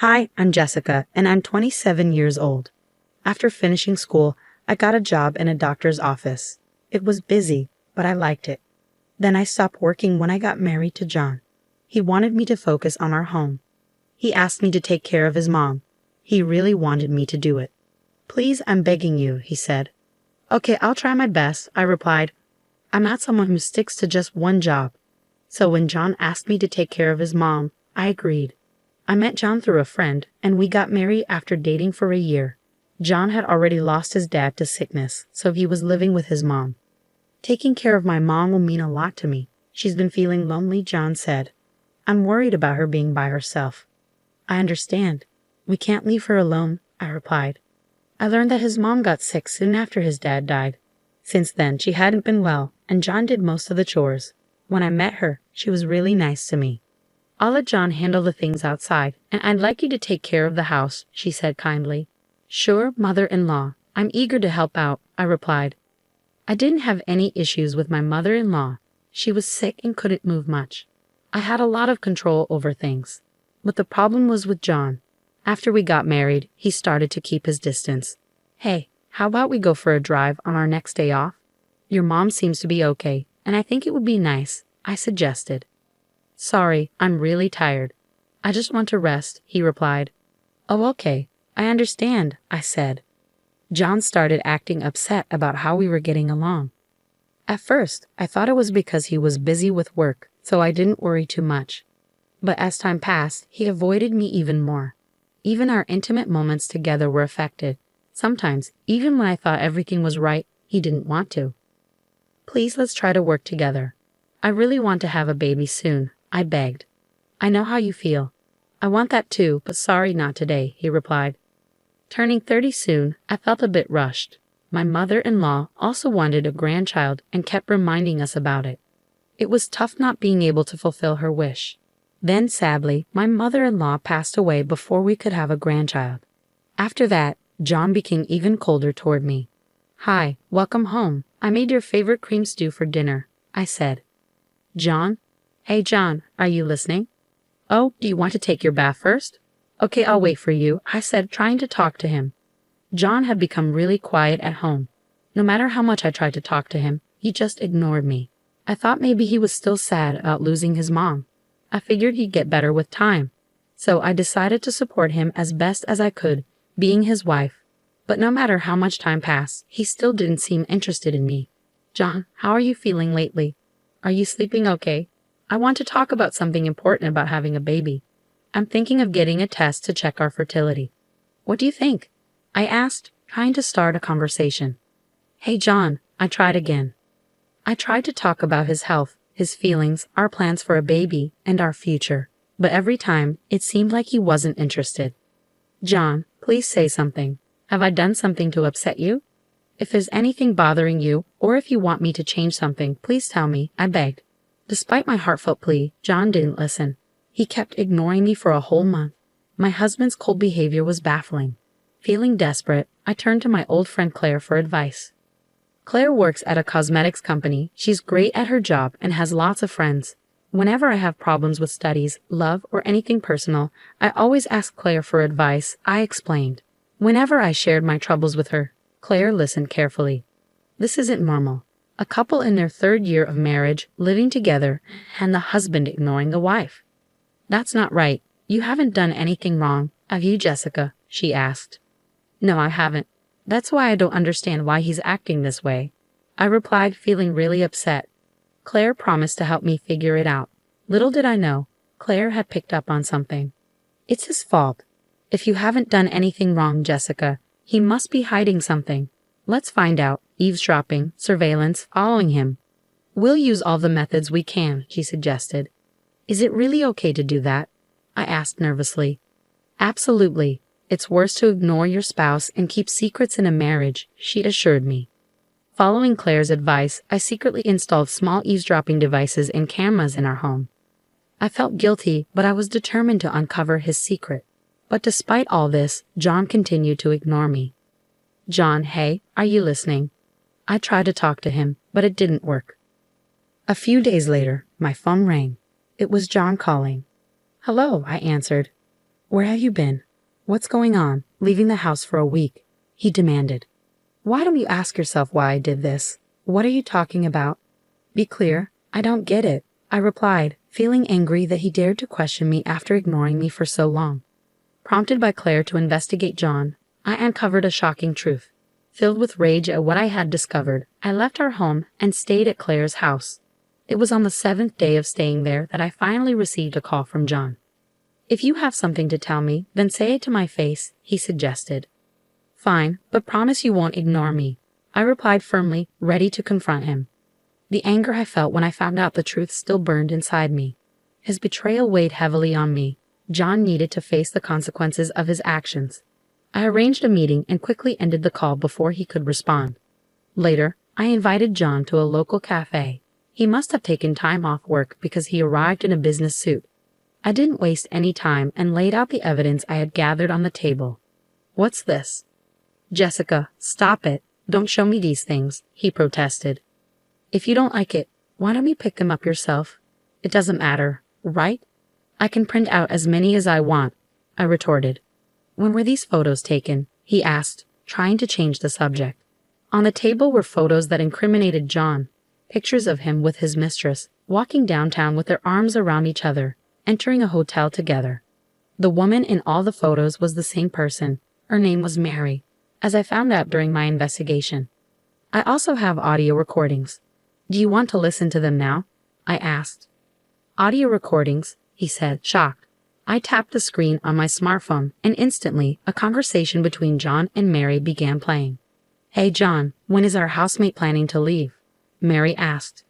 Hi, I'm Jessica, and I'm 27 years old. After finishing school, I got a job in a doctor's office. It was busy, but I liked it. Then I stopped working when I got married to John. He wanted me to focus on our home. He asked me to take care of his mom. He really wanted me to do it. "Please, I'm begging you," he said. "Okay, I'll try my best," I replied. I'm not someone who sticks to just one job. So when John asked me to take care of his mom, I agreed. I met John through a friend, and we got married after dating for a year. John had already lost his dad to sickness, so he was living with his mom. "Taking care of my mom will mean a lot to me. She's been feeling lonely," John said. "I'm worried about her being by herself." "I understand. We can't leave her alone," I replied. I learned that his mom got sick soon after his dad died. Since then, she hadn't been well, and John did most of the chores. When I met her, she was really nice to me. "I'll let John handle the things outside, and I'd like you to take care of the house," she said kindly. "Sure, mother-in-law. I'm eager to help out," I replied. I didn't have any issues with my mother-in-law. She was sick and couldn't move much. I had a lot of control over things. But the problem was with John. After we got married, he started to keep his distance. "Hey, how about we go for a drive on our next day off? Your mom seems to be okay, and I think it would be nice," I suggested. "Sorry, I'm really tired. I just want to rest," he replied. "Oh, okay. I understand," I said. John started acting upset about how we were getting along. At first, I thought it was because he was busy with work, so I didn't worry too much. But as time passed, he avoided me even more. Even our intimate moments together were affected. Sometimes, even when I thought everything was right, he didn't want to. "Please, let's try to work together. I really want to have a baby soon," I begged. "I know how you feel. I want that too, but sorry, not today," he replied. Turning 30 soon, I felt a bit rushed. My mother-in-law also wanted a grandchild and kept reminding us about it. It was tough not being able to fulfill her wish. Then, sadly, my mother-in-law passed away before we could have a grandchild. After that, John became even colder toward me. "Hi, welcome home. I made your favorite cream stew for dinner," I said. "John? Hey, John, are you listening? Oh, do you want to take your bath first? Okay, I'll wait for you," I said, trying to talk to him. John had become really quiet at home. No matter how much I tried to talk to him, he just ignored me. I thought maybe he was still sad about losing his mom. I figured he'd get better with time. So I decided to support him as best as I could, being his wife. But no matter how much time passed, he still didn't seem interested in me. "John, how are you feeling lately? Are you sleeping okay? I want to talk about something important about having a baby. I'm thinking of getting a test to check our fertility. What do you think?" I asked, trying to start a conversation. "Hey, John," I tried again. I tried to talk about his health, his feelings, our plans for a baby, and our future. But every time, it seemed like he wasn't interested. "John, please say something. Have I done something to upset you? If there's anything bothering you, or if you want me to change something, please tell me," I begged. Despite my heartfelt plea, John didn't listen. He kept ignoring me for a whole month. My husband's cold behavior was baffling. Feeling desperate, I turned to my old friend Claire for advice. Claire works at a cosmetics company. She's great at her job and has lots of friends. Whenever I have problems with studies, love, or anything personal, I always ask Claire for advice, I explained. Whenever I shared my troubles with her, Claire listened carefully. This isn't normal. A couple in their 3rd year of marriage, living together, and the husband ignoring the wife. "That's not right. You haven't done anything wrong, have you, Jessica?" she asked. "No, I haven't. That's why I don't understand why he's acting this way," I replied, feeling really upset. Claire promised to help me figure it out. Little did I know, Claire had picked up on something. "It's his fault. If you haven't done anything wrong, Jessica, he must be hiding something. Let's find out. Eavesdropping, surveillance, following him. We'll use all the methods we can," she suggested. "Is it really okay to do that?" I asked nervously. "Absolutely. It's worse to ignore your spouse and keep secrets in a marriage," she assured me. Following Claire's advice, I secretly installed small eavesdropping devices and cameras in our home. I felt guilty, but I was determined to uncover his secret. But despite all this, John continued to ignore me. "John, hey, are you listening?" I tried to talk to him, but it didn't work. A few days later, my phone rang. It was John calling. "Hello," I answered. Where have you been? What's going on, leaving the house for a week? He demanded. Why don't you ask yourself why I did this? What are you talking about? Be clear, I don't get it, I replied, feeling angry that he dared to question me after ignoring me for so long. Prompted by Claire to investigate John, I uncovered a shocking truth. Filled with rage at what I had discovered, I left our home and stayed at Claire's house. It was on the 7th day of staying there that I finally received a call from John. If you have something to tell me, then say it to my face, he suggested. Fine, but promise you won't ignore me, I replied firmly, ready to confront him. The anger I felt when I found out the truth still burned inside me. His betrayal weighed heavily on me. John needed to face the consequences of his actions. I arranged a meeting and quickly ended the call before he could respond. Later, I invited John to a local cafe. He must have taken time off work because he arrived in a business suit. I didn't waste any time and laid out the evidence I had gathered on the table. What's this? Jessica, stop it. Don't show me these things, he protested. If you don't like it, why don't you pick them up yourself? It doesn't matter, right? I can print out as many as I want, I retorted. When were these photos taken? He asked, trying to change the subject. On the table were photos that incriminated John, pictures of him with his mistress, walking downtown with their arms around each other, entering a hotel together. The woman in all the photos was the same person. Her name was Mary, as I found out during my investigation. I also have audio recordings. Do you want to listen to them now? I asked. Audio recordings, he said, shocked. I tapped the screen on my smartphone, and instantly, a conversation between John and Mary began playing. Hey John, when is our housemate planning to leave? Mary asked.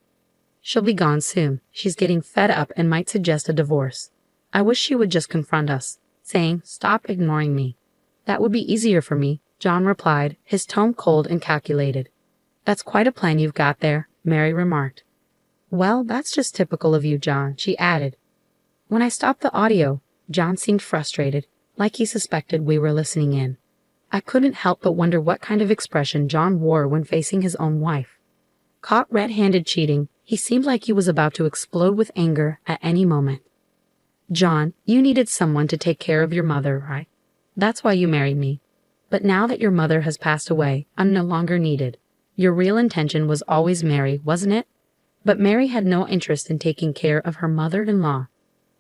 She'll be gone soon. She's getting fed up and might suggest a divorce. I wish she would just confront us, saying, stop ignoring me. That would be easier for me, John replied, his tone cold and calculated. That's quite a plan you've got there, Mary remarked. Well, that's just typical of you, John, she added. When I stopped the audio, John seemed frustrated, like he suspected we were listening in. I couldn't help but wonder what kind of expression John wore when facing his own wife. Caught red-handed cheating, he seemed like he was about to explode with anger at any moment. John, you needed someone to take care of your mother, right? That's why you married me. But now that your mother has passed away, I'm no longer needed. Your real intention was always Mary, wasn't it? But Mary had no interest in taking care of her mother-in-law.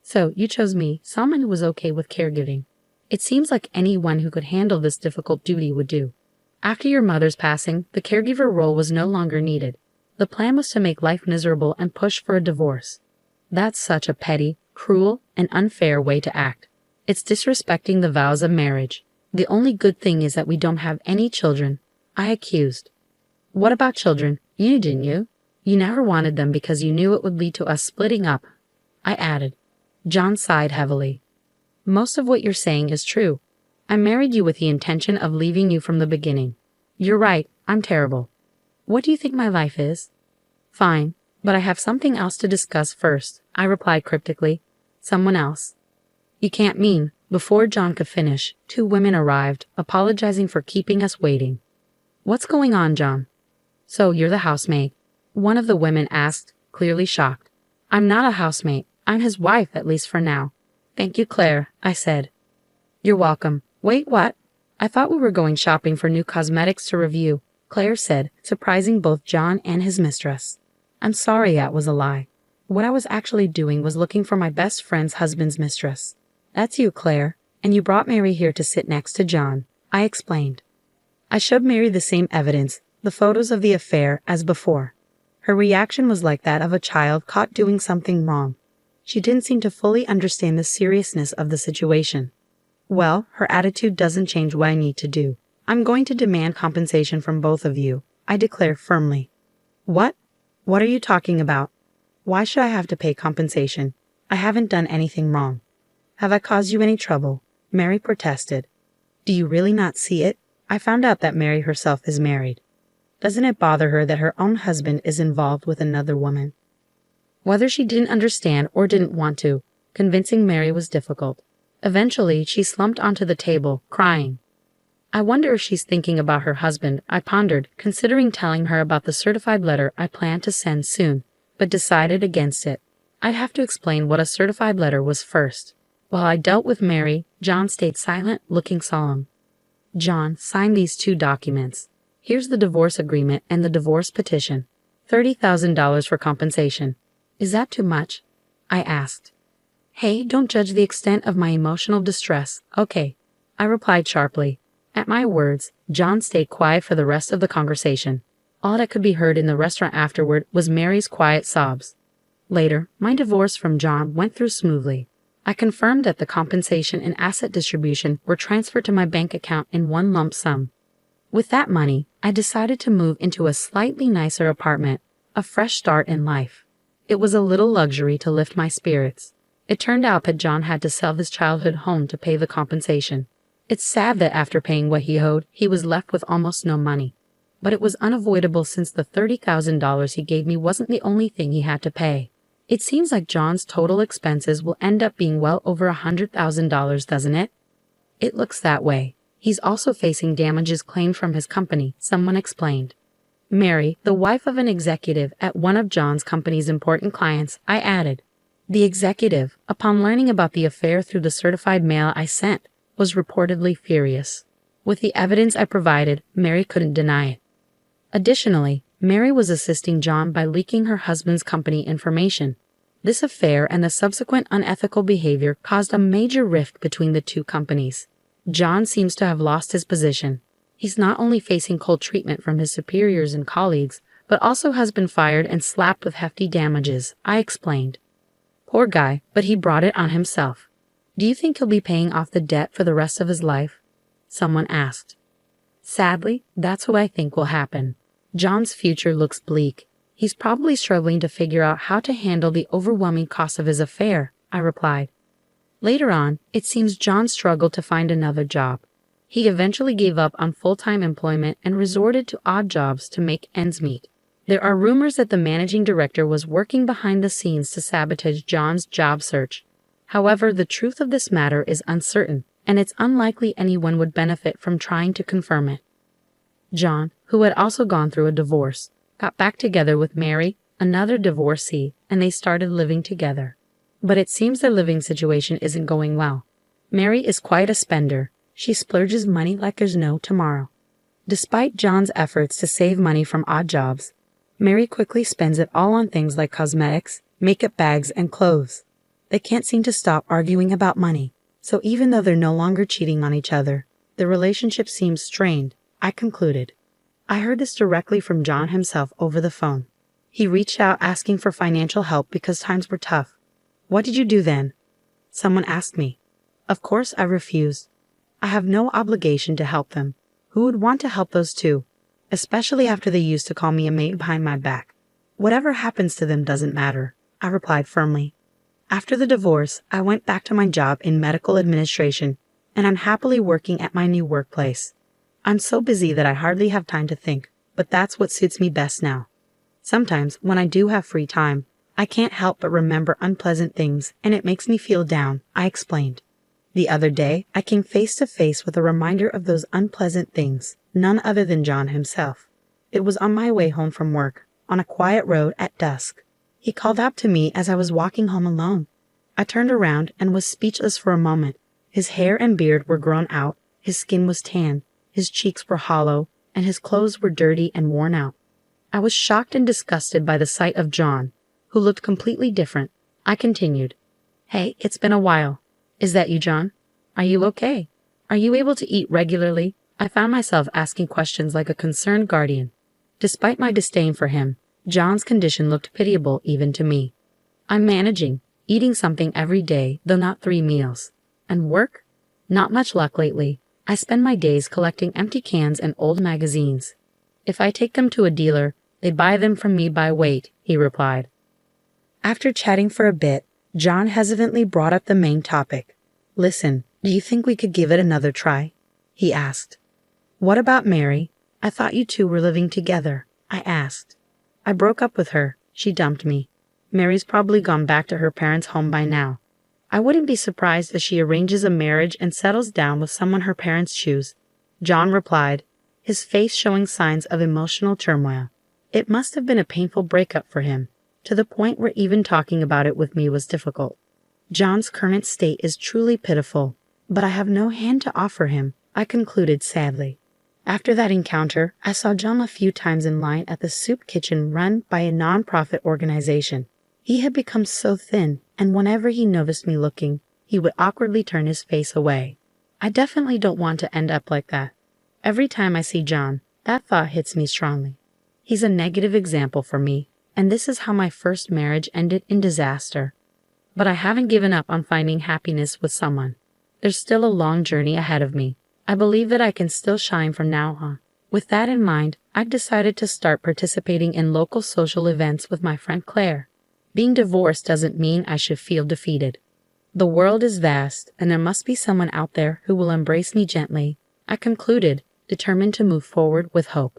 So you chose me, someone who was okay with caregiving. It seems like anyone who could handle this difficult duty would do. After your mother's passing, the caregiver role was no longer needed. The plan was to make life miserable and push for a divorce. That's such a petty, cruel, and unfair way to act. It's disrespecting the vows of marriage. The only good thing is that we don't have any children, I accused. What about children? You didn't you? You never wanted them because you knew it would lead to us splitting up, I added. John sighed heavily. Most of what you're saying is true. I married you with the intention of leaving you from the beginning. You're right, I'm terrible. What do you think my life is? Fine, but I have something else to discuss first, I replied cryptically. Someone else. You can't mean. Before John could finish, 2 women arrived, apologizing for keeping us waiting. What's going on, John? So you're the housemaid? One of the women asked, clearly shocked. I'm not a housemaid. I'm his wife, at least for now. Thank you, Claire, I said. You're welcome. Wait, what? I thought we were going shopping for new cosmetics to review, Claire said, surprising both John and his mistress. I'm sorry that was a lie. What I was actually doing was looking for my best friend's husband's mistress. That's you, Claire, and you brought Mary here to sit next to John, I explained. I showed Mary the same evidence, the photos of the affair, as before. Her reaction was like that of a child caught doing something wrong. She didn't seem to fully understand the seriousness of the situation. Well, her attitude doesn't change what I need to do. I'm going to demand compensation from both of you, I declare firmly. What? What are you talking about? Why should I have to pay compensation? I haven't done anything wrong. Have I caused you any trouble? Mary protested. Do you really not see it? I found out that Mary herself is married. Doesn't it bother her that her own husband is involved with another woman? Whether she didn't understand or didn't want to, convincing Mary was difficult. Eventually, she slumped onto the table, crying. I wonder if she's thinking about her husband, I pondered, considering telling her about the certified letter I planned to send soon, but decided against it. I'd have to explain what a certified letter was first. While I dealt with Mary, John stayed silent, looking solemn. John, sign these two documents. Here's the divorce agreement and the divorce petition. $30,000 for compensation. Is that too much? I asked. Hey, don't judge the extent of my emotional distress, okay? I replied sharply. At my words, John stayed quiet for the rest of the conversation. All that could be heard in the restaurant afterward was Mary's quiet sobs. Later, my divorce from John went through smoothly. I confirmed that the compensation and asset distribution were transferred to my bank account in one lump sum. With that money, I decided to move into a slightly nicer apartment, a fresh start in life. It was a little luxury to lift my spirits. It turned out that John had to sell his childhood home to pay the compensation. It's sad that after paying what he owed, he was left with almost no money. But it was unavoidable since the $30,000 he gave me wasn't the only thing he had to pay. It seems like John's total expenses will end up being well over $100,000, doesn't it? It looks that way. He's also facing damages claimed from his company, someone explained. Mary, the wife of an executive at one of John's company's important clients, I added. The executive, upon learning about the affair through the certified mail I sent, was reportedly furious. With the evidence I provided, Mary couldn't deny it. Additionally, Mary was assisting John by leaking her husband's company information. This affair and the subsequent unethical behavior caused a major rift between the two companies. John seems to have lost his position. He's not only facing cold treatment from his superiors and colleagues, but also has been fired and slapped with hefty damages, I explained. Poor guy, but he brought it on himself. Do you think he'll be paying off the debt for the rest of his life? Someone asked. Sadly, that's what I think will happen. John's future looks bleak. He's probably struggling to figure out how to handle the overwhelming cost of his affair, I replied. Later on, it seems John struggled to find another job. He eventually gave up on full-time employment and resorted to odd jobs to make ends meet. There are rumors that the managing director was working behind the scenes to sabotage John's job search. However, the truth of this matter is uncertain, and it's unlikely anyone would benefit from trying to confirm it. John, who had also gone through a divorce, got back together with Mary, another divorcee, and they started living together. But it seems their living situation isn't going well. Mary is quite a spender. She splurges money like there's no tomorrow. Despite John's efforts to save money from odd jobs, Mary quickly spends it all on things like cosmetics, makeup bags, and clothes. They can't seem to stop arguing about money, so even though they're no longer cheating on each other, the relationship seems strained, I concluded. I heard this directly from John himself over the phone. He reached out asking for financial help because times were tough. What did you do then? Someone asked me. Of course I refused. I have no obligation to help them. Who would want to help those two? Especially after they used to call me a maid behind my back. Whatever happens to them doesn't matter, I replied firmly. After the divorce, I went back to my job in medical administration, and I'm happily working at my new workplace. I'm so busy that I hardly have time to think, but that's what suits me best now. Sometimes, when I do have free time, I can't help but remember unpleasant things, and it makes me feel down, I explained. The other day, I came face to face with a reminder of those unpleasant things, none other than John himself. It was on my way home from work, on a quiet road at dusk. He called out to me as I was walking home alone. I turned around and was speechless for a moment. His hair and beard were grown out, his skin was tan, his cheeks were hollow, and his clothes were dirty and worn out. I was shocked and disgusted by the sight of John, who looked completely different. I continued, Hey, it's been a while. Is that you, John? Are you okay? Are you able to eat regularly? I found myself asking questions like a concerned guardian. Despite my disdain for him, John's condition looked pitiable even to me. I'm managing, eating something every day, though not 3 meals. And work? Not much luck lately. I spend my days collecting empty cans and old magazines. If I take them to a dealer, they buy them from me by weight, he replied. After chatting for a bit, John hesitantly brought up the main topic. Listen, do you think we could give it another try? He asked. What about Mary? I thought you two were living together, I asked. I broke up with her. She dumped me. Mary's probably gone back to her parents' home by now. I wouldn't be surprised if she arranges a marriage and settles down with someone her parents choose. John replied, his face showing signs of emotional turmoil. It must have been a painful breakup for him, to the point where even talking about it with me was difficult. John's current state is truly pitiful, but I have no hand to offer him, I concluded sadly. After that encounter, I saw John a few times in line at the soup kitchen run by a non-profit organization. He had become so thin, and whenever he noticed me looking, he would awkwardly turn his face away. I definitely don't want to end up like that. Every time I see John, that thought hits me strongly. He's a negative example for me, and this is how my first marriage ended in disaster. But I haven't given up on finding happiness with someone. There's still a long journey ahead of me. I believe that I can still shine from now on. With that in mind, I've decided to start participating in local social events with my friend Claire. Being divorced doesn't mean I should feel defeated. The world is vast, and there must be someone out there who will embrace me gently, I concluded, determined to move forward with hope.